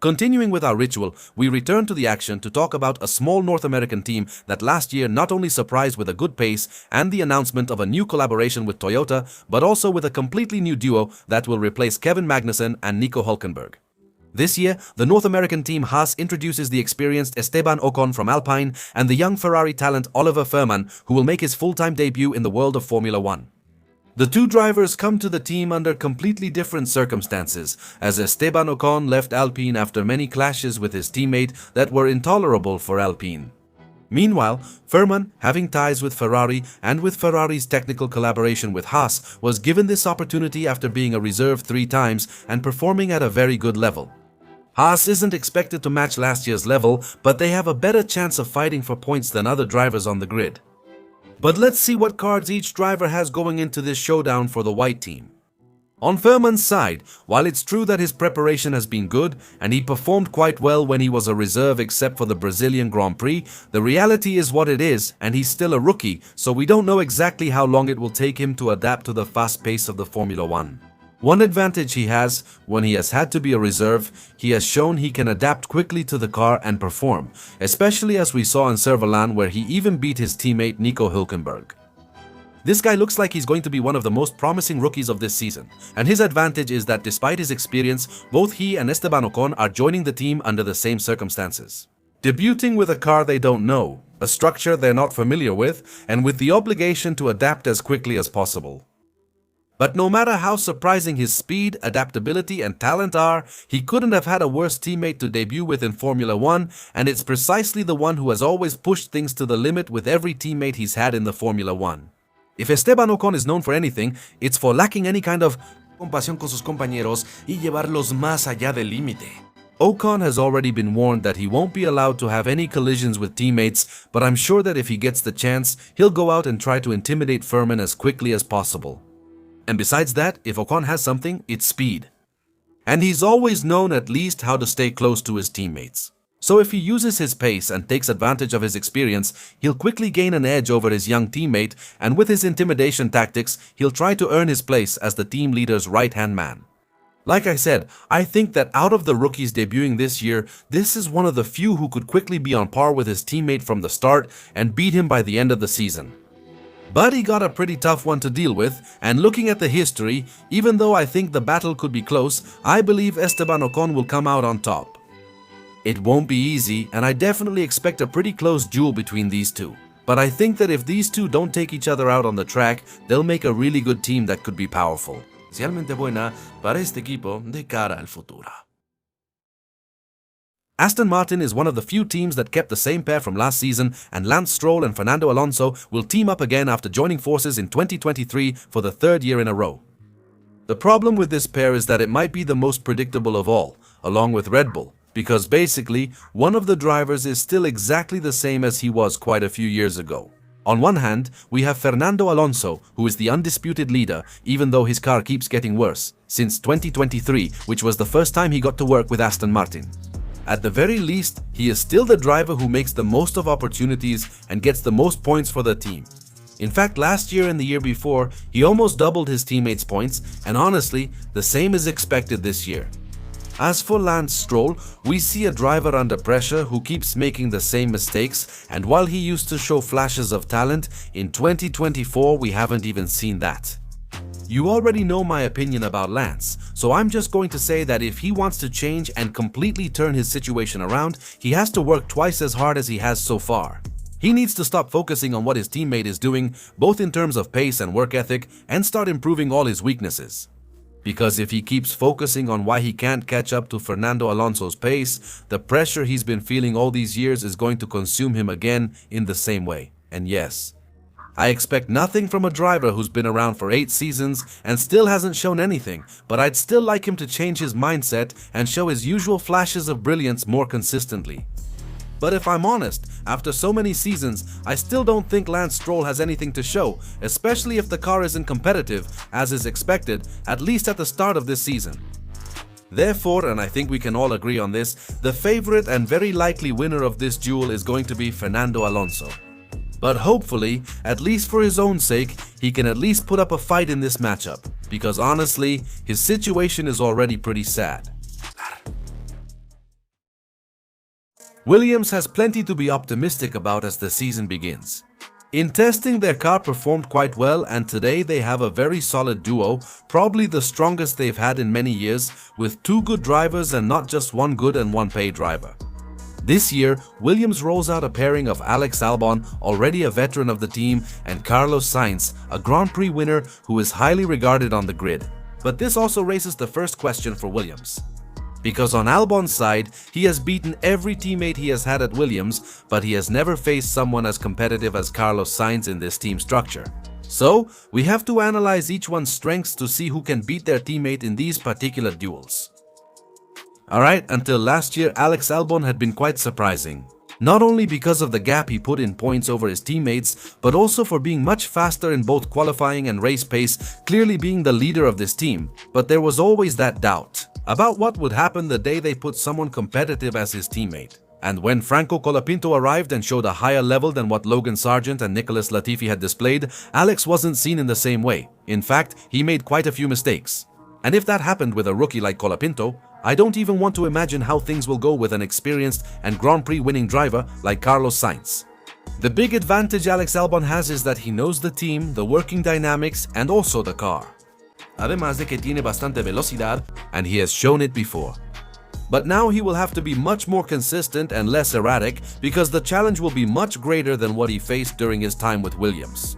Continuing with our ritual, we return to the action to talk about a small North American team that last year not only surprised with a good pace and the announcement of a new collaboration with Toyota, but also with a completely new duo that will replace Kevin Magnussen and Nico Hülkenberg. This year, the North American team Haas introduces the experienced Esteban Ocon from Alpine and the young Ferrari talent Oliver Ferman, who will make his full-time debut in the world of Formula One. The two drivers come to the team under completely different circumstances, as Esteban Ocon left Alpine after many clashes with his teammate that were intolerable for Alpine. Meanwhile, Ferman, having ties with Ferrari and with Ferrari's technical collaboration with Haas, was given this opportunity after being a reserve 3 times and performing at a very good level. Haas isn't expected to match last year's level, but they have a better chance of fighting for points than other drivers on the grid. But let's see what cards each driver has going into this showdown for the white team. On Ferman's side, while it's true that his preparation has been good and he performed quite well when he was a reserve except for the Brazilian Grand Prix, the reality is what it is and he's still a rookie, so we don't know exactly how long it will take him to adapt to the fast pace of the Formula One. One advantage he has, when he has had to be a reserve, he has shown he can adapt quickly to the car and perform, especially as we saw in Servalan where he even beat his teammate Nico Hülkenberg. This guy looks like he's going to be one of the most promising rookies of this season, and his advantage is that despite his experience, both he and Esteban Ocon are joining the team under the same circumstances. Debuting with a car they don't know, a structure they're not familiar with, and with the obligation to adapt as quickly as possible. But no matter how surprising his speed, adaptability, and talent are, he couldn't have had a worse teammate to debut with in Formula One, and it's precisely the one who has always pushed things to the limit with every teammate he's had in the Formula One. If Esteban Ocon is known for anything, it's for lacking any kind of compasión con sus compañeros y llevarlos más allá del límite. Ocon has already been warned that he won't be allowed to have any collisions with teammates, but I'm sure that if he gets the chance, he'll go out and try to intimidate Ferman as quickly as possible. And besides that, if Ocon has something, it's speed. And he's always known at least how to stay close to his teammates. So if he uses his pace and takes advantage of his experience, he'll quickly gain an edge over his young teammate, and with his intimidation tactics, he'll try to earn his place as the team leader's right-hand man. Like I said, I think that out of the rookies debuting this year, this is one of the few who could quickly be on par with his teammate from the start and beat him by the end of the season. But he got a pretty tough one to deal with, and looking at the history, even though I think the battle could be close, I believe Esteban Ocon will come out on top. It won't be easy, and I definitely expect a pretty close duel between these two. But I think that if these two don't take each other out on the track, they'll make a really good team that could be powerful. Especialmente buena para este equipo de cara al futuro. Aston Martin is one of the few teams that kept the same pair from last season, and Lance Stroll and Fernando Alonso will team up again after joining forces in 2023 for the 3rd year in a row. The problem with this pair is that it might be the most predictable of all, along with Red Bull, because basically, one of the drivers is still exactly the same as he was quite a few years ago. On one hand, we have Fernando Alonso, who is the undisputed leader, even though his car keeps getting worse, since 2023, which was the first time he got to work with Aston Martin. At the very least, he is still the driver who makes the most of opportunities and gets the most points for the team. In fact, last year and the year before, he almost doubled his teammates' points, and honestly, the same is expected this year. As for Lance Stroll, we see a driver under pressure who keeps making the same mistakes, and while he used to show flashes of talent, in 2024 we haven't even seen that. You already know my opinion about Lance, so I'm just going to say that if he wants to change and completely turn his situation around, he has to work twice as hard as he has so far. He needs to stop focusing on what his teammate is doing, both in terms of pace and work ethic, and start improving all his weaknesses. Because if he keeps focusing on why he can't catch up to Fernando Alonso's pace, the pressure he's been feeling all these years is going to consume him again in the same way. And yes, I expect nothing from a driver who's been around for 8 seasons and still hasn't shown anything, but I'd still like him to change his mindset and show his usual flashes of brilliance more consistently. But if I'm honest, after so many seasons, I still don't think Lance Stroll has anything to show, especially if the car isn't competitive, as is expected, at least at the start of this season. Therefore, and I think we can all agree on this, the favorite and very likely winner of this duel is going to be Fernando Alonso. But hopefully, at least for his own sake, he can at least put up a fight in this matchup, because honestly, his situation is already pretty sad. Williams has plenty to be optimistic about as the season begins. In testing, their car performed quite well, and today they have a very solid duo, probably the strongest they've had in many years, with two good drivers and not just one good and one paid driver. This year, Williams rolls out a pairing of Alex Albon, already a veteran of the team, and Carlos Sainz, a Grand Prix winner who is highly regarded on the grid. But this also raises the first question for Williams. Because on Albon's side, he has beaten every teammate he has had at Williams, but he has never faced someone as competitive as Carlos Sainz in this team structure. So, we have to analyze each one's strengths to see who can beat their teammate in these particular duels. Alright, until last year, Alex Albon had been quite surprising. Not only because of the gap he put in points over his teammates, but also for being much faster in both qualifying and race pace, clearly being the leader of this team. But there was always that doubt about what would happen the day they put someone competitive as his teammate. And when Franco Colapinto arrived and showed a higher level than what Logan Sargent and Nicholas Latifi had displayed, Alex wasn't seen in the same way. In fact, he made quite a few mistakes. And if that happened with a rookie like Colapinto, I don't even want to imagine how things will go with an experienced and Grand Prix winning driver like Carlos Sainz. The big advantage Alex Albon has is that he knows the team, the working dynamics, and also the car. Además de que tiene bastante velocidad, and he has shown it before. But now he will have to be much more consistent and less erratic because the challenge will be much greater than what he faced during his time with Williams.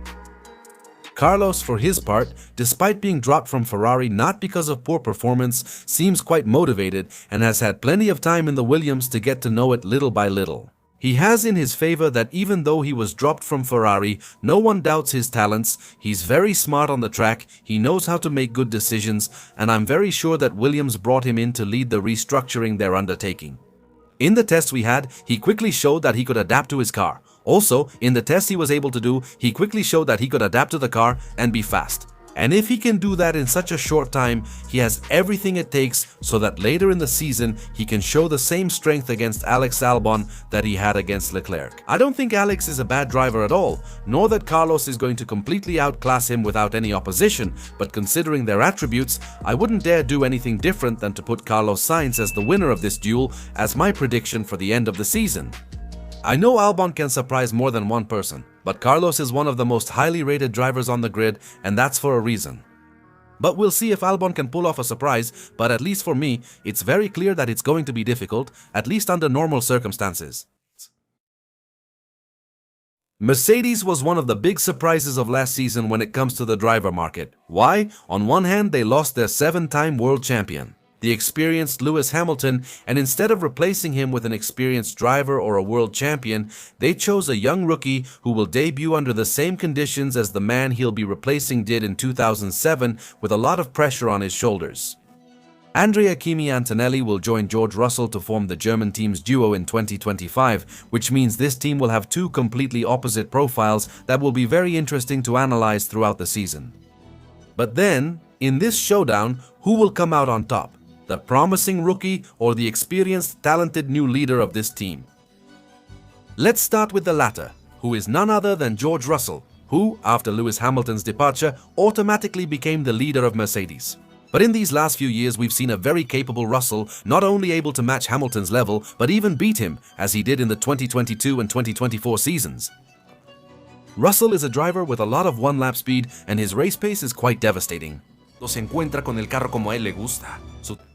Carlos, for his part, despite being dropped from Ferrari not because of poor performance, seems quite motivated and has had plenty of time in the Williams to get to know it little by little. He has in his favor that even though he was dropped from Ferrari, no one doubts his talents, he's very smart on the track, he knows how to make good decisions, and I'm very sure that Williams brought him in to lead the restructuring they're undertaking. In the tests we had, he quickly showed that he could adapt to his car. Also, in the tests he was able to do, he quickly showed that he could adapt to the car and be fast. And if he can do that in such a short time, he has everything it takes so that later in the season, he can show the same strength against Alex Albon that he had against Leclerc. I don't think Alex is a bad driver at all, nor that Carlos is going to completely outclass him without any opposition, but considering their attributes, I wouldn't dare do anything different than to put Carlos Sainz as the winner of this duel as my prediction for the end of the season. I know Albon can surprise more than one person, but Carlos is one of the most highly rated drivers on the grid, and that's for a reason. But we'll see if Albon can pull off a surprise, but at least for me, it's very clear that it's going to be difficult, at least under normal circumstances. Mercedes was one of the big surprises of last season when it comes to the driver market. Why? On one hand, they lost their 7-time world champion, the experienced Lewis Hamilton, and instead of replacing him with an experienced driver or a world champion, they chose a young rookie who will debut under the same conditions as the man he'll be replacing did in 2007 with a lot of pressure on his shoulders. Andrea Kimi Antonelli will join George Russell to form the German team's duo in 2025, which means this team will have two completely opposite profiles that will be very interesting to analyze throughout the season. But then, in this showdown, who will come out on top? The promising rookie or the experienced, talented new leader of this team? Let's start with the latter, who is none other than George Russell, who, after Lewis Hamilton's departure, automatically became the leader of Mercedes. But in these last few years, we've seen a very capable Russell not only able to match Hamilton's level, but even beat him, as he did in the 2022 and 2024 seasons. Russell is a driver with a lot of one-lap speed, and his race pace is quite devastating. Se encuentra con el carro como a él le gusta.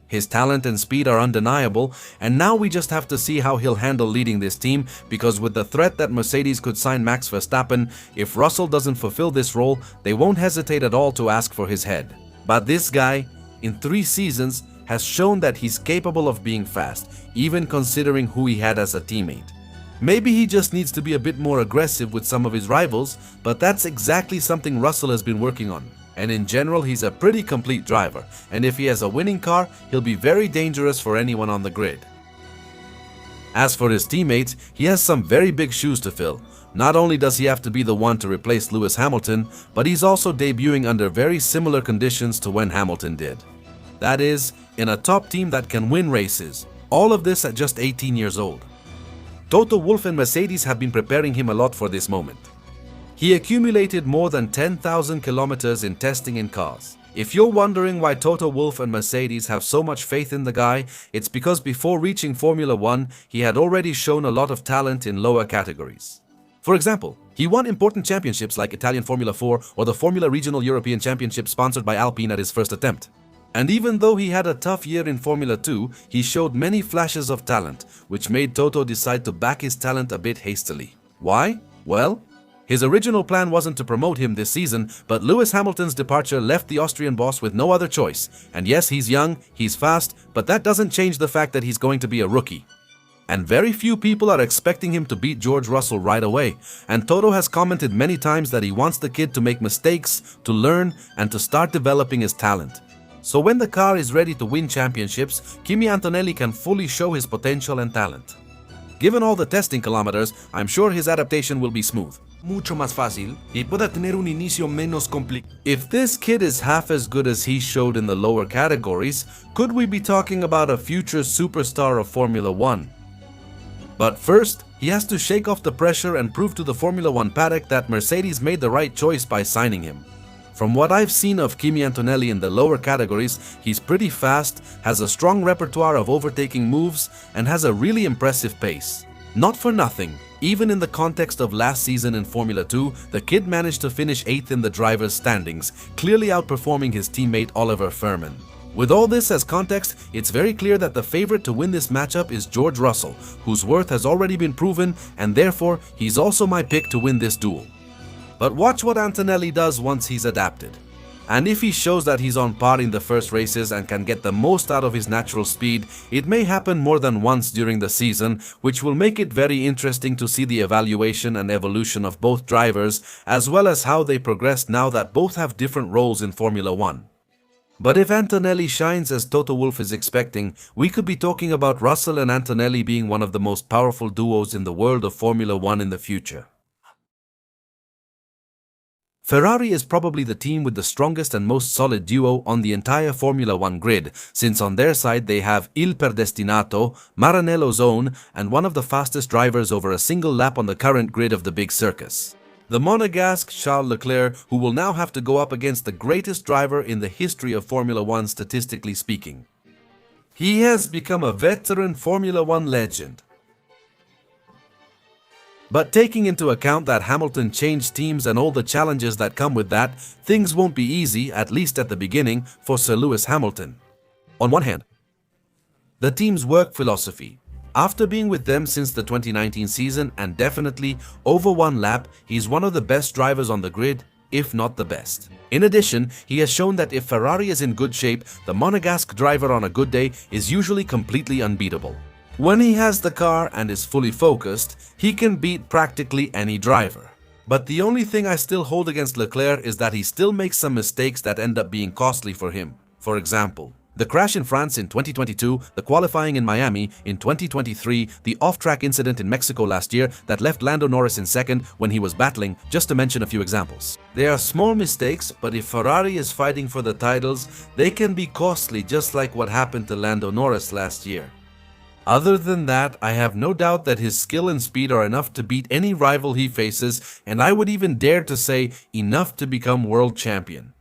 His talent and speed are undeniable, and now we just have to see how he'll handle leading this team, because with the threat that Mercedes could sign Max Verstappen, if Russell doesn't fulfill this role, they won't hesitate at all to ask for his head. But this guy, in 3 seasons, has shown that he's capable of being fast, even considering who he had as a teammate. Maybe he just needs to be a bit more aggressive with some of his rivals, but that's exactly something Russell has been working on. And in general, he's a pretty complete driver, and if he has a winning car, he'll be very dangerous for anyone on the grid. As for his teammates, he has some very big shoes to fill. Not only does he have to be the one to replace Lewis Hamilton, but he's also debuting under very similar conditions to when Hamilton did. That is, in a top team that can win races. All of this at just 18 years old. Toto Wolff and Mercedes have been preparing him a lot for this moment. He accumulated more than 10,000 kilometers in testing in cars. If you're wondering why Toto Wolff and Mercedes have so much faith in the guy, it's because before reaching Formula 1, he had already shown a lot of talent in lower categories. For example, he won important championships like Italian Formula 4 or the Formula Regional European Championship sponsored by Alpine at his first attempt. And even though he had a tough year in Formula 2, he showed many flashes of talent, which made Toto decide to back his talent a bit hastily. Why? Well, his original plan wasn't to promote him this season, but Lewis Hamilton's departure left the Austrian boss with no other choice. And yes, he's young, he's fast, but that doesn't change the fact that he's going to be a rookie. And very few people are expecting him to beat George Russell right away. And Toto has commented many times that he wants the kid to make mistakes, to learn, and to start developing his talent. So when the car is ready to win championships, Kimi Antonelli can fully show his potential and talent. Given all the testing kilometers, I'm sure his adaptation will be smooth. Mucho más fácil y pueda tener un inicio menos complicado. If this kid is half as good as he showed in the lower categories, could we be talking about a future superstar of Formula 1? But first, he has to shake off the pressure and prove to the Formula 1 paddock that Mercedes made the right choice by signing him. From what I've seen of Kimi Antonelli in the lower categories, he's pretty fast, has a strong repertoire of overtaking moves, and has a really impressive pace. Not for nothing, even in the context of last season in Formula 2, the kid managed to finish 8th in the drivers' standings, clearly outperforming his teammate Oliver Ferman. With all this as context, it's very clear that the favorite to win this matchup is George Russell, whose worth has already been proven, and therefore he's also my pick to win this duel. But watch what Antonelli does once he's adapted. And if he shows that he's on par in the first races and can get the most out of his natural speed, it may happen more than once during the season, which will make it very interesting to see the evaluation and evolution of both drivers, as well as how they progress now that both have different roles in Formula 1. But if Antonelli shines as Toto Wolff is expecting, we could be talking about Russell and Antonelli being one of the most powerful duos in the world of Formula 1 in the future. Ferrari is probably the team with the strongest and most solid duo on the entire Formula 1 grid, since on their side they have Il Predestinato, Maranello's own, and one of the fastest drivers over a single lap on the current grid of the big circus. The Monegasque Charles Leclerc, who will now have to go up against the greatest driver in the history of Formula 1 statistically speaking. He has become a veteran Formula 1 legend. But taking into account that Hamilton changed teams and all the challenges that come with that, things won't be easy, at least at the beginning, for Sir Lewis Hamilton. On one hand, the team's work philosophy. After being with them since the 2019 season and definitely over one lap, he's one of the best drivers on the grid, if not the best. In addition, he has shown that if Ferrari is in good shape, the Monegasque driver on a good day is usually completely unbeatable. When he has the car and is fully focused, he can beat practically any driver. But the only thing I still hold against Leclerc is that he still makes some mistakes that end up being costly for him. For example, the crash in France in 2022, the qualifying in Miami in 2023, the off-track incident in Mexico last year that left Lando Norris in second when he was battling, just to mention a few examples. They are small mistakes, but if Ferrari is fighting for the titles, they can be costly, just like what happened to Lando Norris last year. Other than that, I have no doubt that his skill and speed are enough to beat any rival he faces, and I would even dare to say enough to become world champion.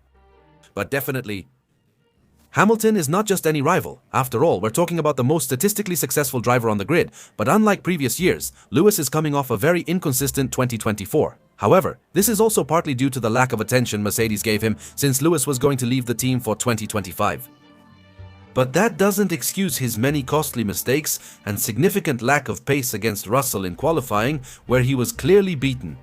But definitely, Hamilton is not just any rival. After all, we're talking about the most statistically successful driver on the grid, but unlike previous years, Lewis is coming off a very inconsistent 2024. However, this is also partly due to the lack of attention Mercedes gave him since Lewis was going to leave the team for 2025. But that doesn't excuse his many costly mistakes and significant lack of pace against Russell in qualifying, where he was clearly beaten.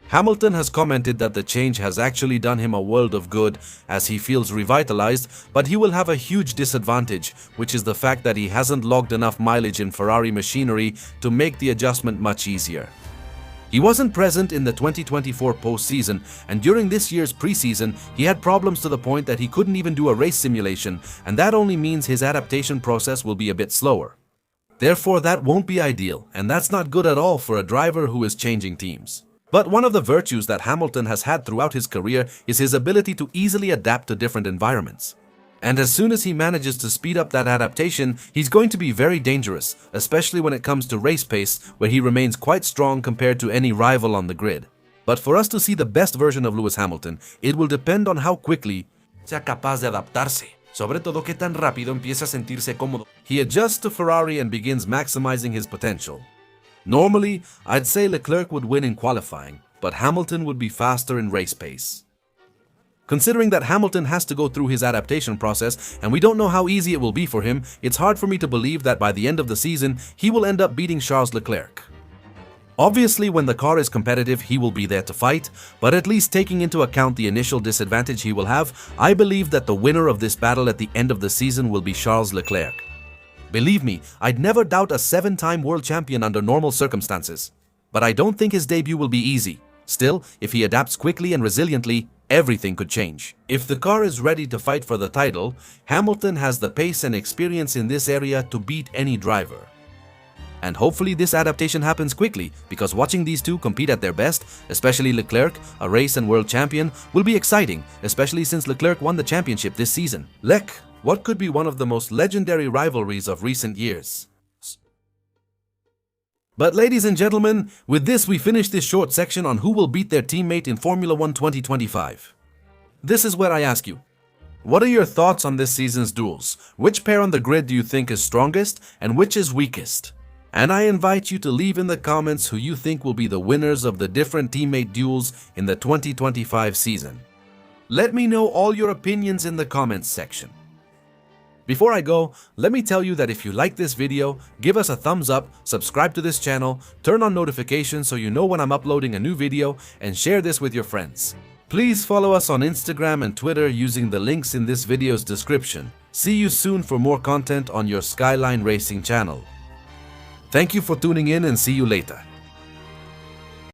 Hamilton has commented that the change has actually done him a world of good as he feels revitalized, but he will have a huge disadvantage, which is the fact that he hasn't logged enough mileage in Ferrari machinery to make the adjustment much easier. He wasn't present in the 2024 postseason, and during this year's preseason, he had problems to the point that he couldn't even do a race simulation, and that only means his adaptation process will be a bit slower. Therefore, that won't be ideal, and that's not good at all for a driver who is changing teams. But one of the virtues that Hamilton has had throughout his career is his ability to easily adapt to different environments. And as soon as he manages to speed up that adaptation, he's going to be very dangerous, especially when it comes to race pace, where he remains quite strong compared to any rival on the grid. But for us to see the best version of Lewis Hamilton, it will depend on how quickly sea capaz de adaptarse. Sobre todo qué tan rápido empieza a sentirse cómodo. He adjusts to Ferrari and begins maximizing his potential. Normally, I'd say Leclerc would win in qualifying, but Hamilton would be faster in race pace. Considering that Hamilton has to go through his adaptation process and we don't know how easy it will be for him, it's hard for me to believe that by the end of the season, he will end up beating Charles Leclerc. Obviously, when the car is competitive, he will be there to fight, but at least taking into account the initial disadvantage he will have, I believe that the winner of this battle at the end of the season will be Charles Leclerc. Believe me, I'd never doubt a 7-time world champion under normal circumstances. But I don't think his debut will be easy. Still, if he adapts quickly and resiliently, everything could change. If the car is ready to fight for the title, Hamilton has the pace and experience in this area to beat any driver. And hopefully this adaptation happens quickly, because watching these two compete at their best, especially Leclerc, a race and world champion, will be exciting, especially since Leclerc won the championship this season. What could be one of the most legendary rivalries of recent years? But ladies and gentlemen, with this we finish this short section on who will beat their teammate in Formula 1 2025. This is where I ask you, what are your thoughts on this season's duels? Which pair on the grid do you think is strongest and which is weakest? And I invite you to leave in the comments who you think will be the winners of the different teammate duels in the 2025 season. Let me know all your opinions in the comments section. Before I go, let me tell you that if you like this video, give us a thumbs up, subscribe to this channel, turn on notifications so you know when I'm uploading a new video, and share this with your friends. Please follow us on Instagram and Twitter using the links in this video's description. See you soon for more content on your Skyline Racing channel. Thank you for tuning in and see you later.